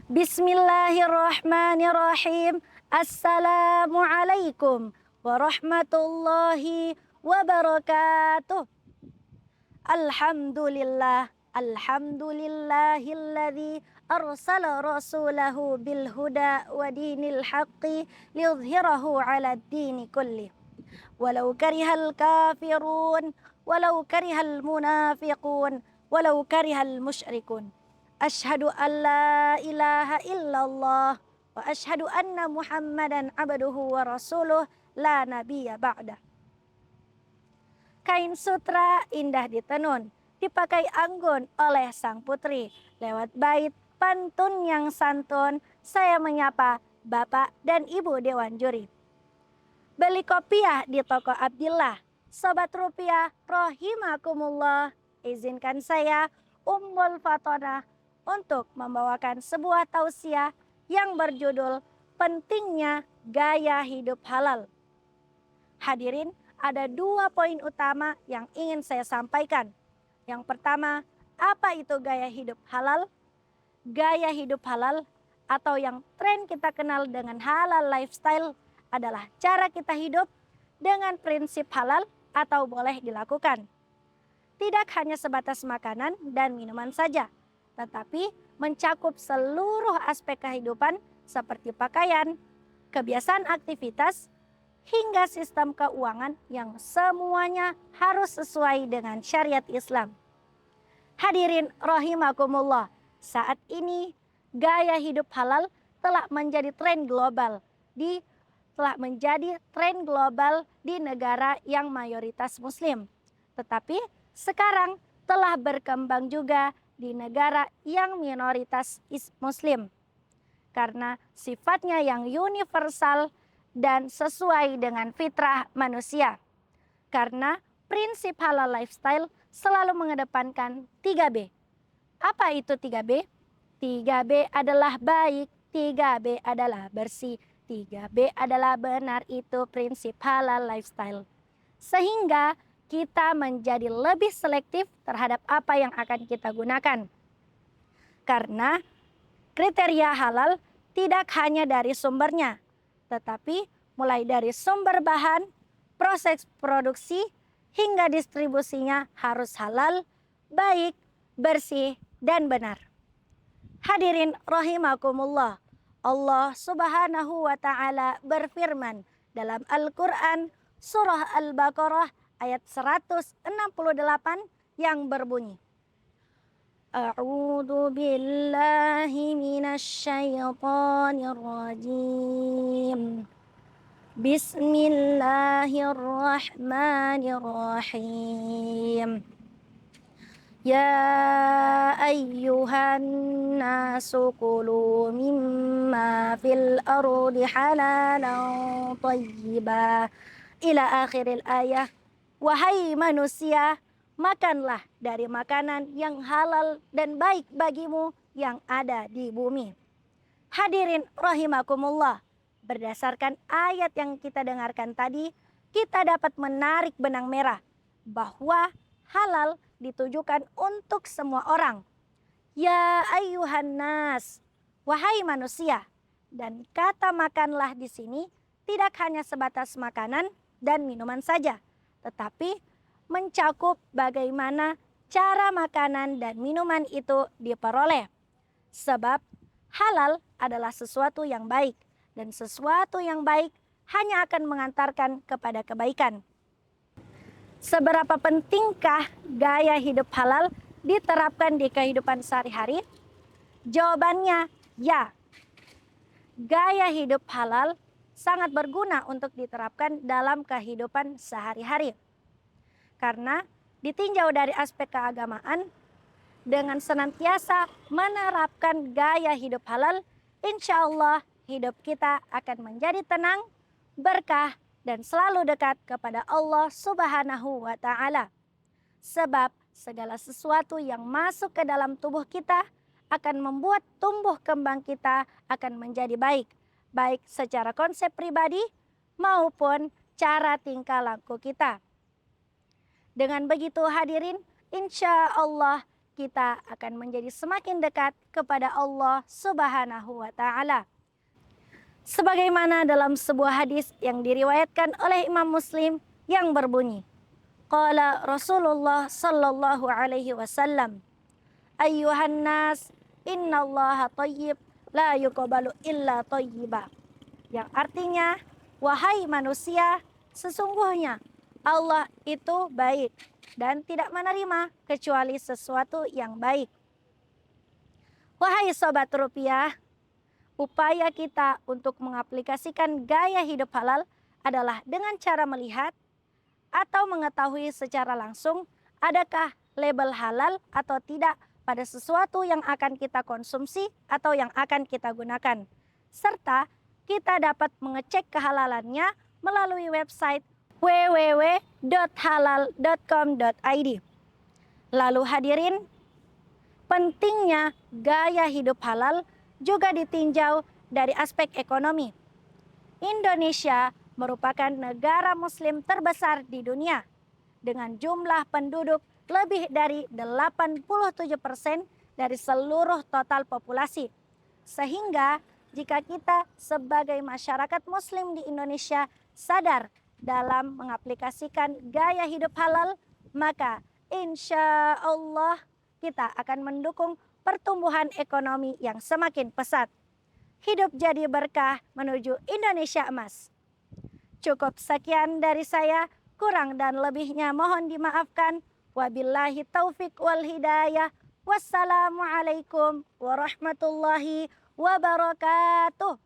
Bismillahirrahmanirrahim. Assalamualaikum warahmatullahi wabarakatuh. Alhamdulillah, alhamdulillahilladzi arsala rasulahu bil huda wa dinil haqqi liyudhhirahu 'alad dini kullih. Walau karihal kafirun, walau karihal munafiqun, walau karihal musyrikun. Asyhadu an la ilaha illallah wa asyhadu anna Muhammadan abduhu wa rasuluh la nabiyya ba'dah. Kain sutra indah ditenun, dipakai anggun oleh sang putri. Lewat bait pantun yang santun, saya menyapa Bapak dan Ibu Dewan Juri. Beli kopiah di toko Abdillah. Sobat rupiah rahimakumullah, izinkan saya Ummul Fatonah untuk membawakan sebuah tausiah yang berjudul pentingnya gaya hidup halal. Hadirin, ada 2 poin utama yang ingin saya sampaikan. Yang pertama, apa itu gaya hidup halal? Gaya hidup halal atau yang tren kita kenal dengan halal lifestyle adalah cara kita hidup dengan prinsip halal atau boleh dilakukan. Tidak hanya sebatas makanan dan minuman saja, tetapi mencakup seluruh aspek kehidupan seperti pakaian, kebiasaan aktivitas, hingga sistem keuangan yang semuanya harus sesuai dengan syariat Islam. Hadirin rahimakumullah, saat ini gaya hidup halal telah menjadi tren global di negara yang mayoritas muslim. Tetapi sekarang telah berkembang juga di negara yang minoritas muslim. Karena sifatnya yang universal dan sesuai dengan fitrah manusia. Karena prinsip halal lifestyle selalu mengedepankan 3B. Apa itu 3B? 3B adalah baik, 3B adalah bersih, 3B adalah benar, itu prinsip halal lifestyle. Sehingga kita menjadi lebih selektif terhadap apa yang akan kita gunakan. Karena kriteria halal tidak hanya dari sumbernya, tetapi mulai dari sumber bahan, proses produksi, hingga distribusinya harus halal, baik, bersih, dan benar. Hadirin rahimakumullah, Allah Subhanahu wa Ta'ala berfirman dalam Al-Quran surah Al-Baqarah ayat 168 yang berbunyi, A'udzu billahi minasyaitonir rajim. Bismillahirrahmanirrahim. Ya ayyuhan nasu kulu mimma fil ardi halalan thayyiba ila akhiril ayah. Wahai manusia, makanlah dari makanan yang halal dan baik bagimu yang ada di bumi. Hadirin rahimakumullah, berdasarkan ayat yang kita dengarkan tadi, kita dapat menarik benang merah bahwa halal ditujukan untuk semua orang. Ya ayyuhan nas, wahai manusia. Dan kata makanlah di sini tidak hanya sebatas makanan dan minuman saja, tetapi mencakup bagaimana cara makanan dan minuman itu diperoleh. Sebab halal adalah sesuatu yang baik, dan sesuatu yang baik hanya akan mengantarkan kepada kebaikan. Seberapa pentingkah gaya hidup halal diterapkan di kehidupan sehari-hari? Jawabannya ya. Gaya hidup halal sangat berguna untuk diterapkan dalam kehidupan sehari-hari. Karena ditinjau dari aspek keagamaan, dengan senantiasa menerapkan gaya hidup halal, insya Allah hidup kita akan menjadi tenang, berkah, dan selalu dekat kepada Allah Subhanahu wa Ta'ala. Sebab segala sesuatu yang masuk ke dalam tubuh kita akan membuat tumbuh kembang kita akan menjadi baik. Baik secara konsep pribadi maupun cara tingkah laku kita. Dengan begitu hadirin, insya Allah kita akan menjadi semakin dekat kepada Allah Subhanahu wa taala. Sebagaimana dalam sebuah hadis yang diriwayatkan oleh Imam Muslim yang berbunyi, qala Rasulullah sallallahu alaihi wasallam, ayyuhan nas, innallaha thayyib la yuqbalu illa thayyiba. Yang artinya, wahai manusia, sesungguhnya Allah itu baik dan tidak menerima kecuali sesuatu yang baik. Wahai sobat rupiah, upaya kita untuk mengaplikasikan gaya hidup halal adalah dengan cara melihat atau mengetahui secara langsung adakah label halal atau tidak pada sesuatu yang akan kita konsumsi atau yang akan kita gunakan. Serta kita dapat mengecek kehalalannya melalui website www.halal.com.id. Lalu hadirin, pentingnya gaya hidup halal juga ditinjau dari aspek ekonomi. Indonesia merupakan negara muslim terbesar di dunia dengan jumlah penduduk lebih dari 87% dari seluruh total populasi. Sehingga jika kita sebagai masyarakat muslim di Indonesia sadar dalam mengaplikasikan gaya hidup halal, maka insya Allah kita akan mendukung pertumbuhan ekonomi yang semakin pesat. Hidup jadi berkah menuju Indonesia emas. Cukup sekian dari saya, kurang dan lebihnya mohon dimaafkan. Wabillahi taufik wal hidayah. Wassalamualaikum warahmatullahi wabarakatuh.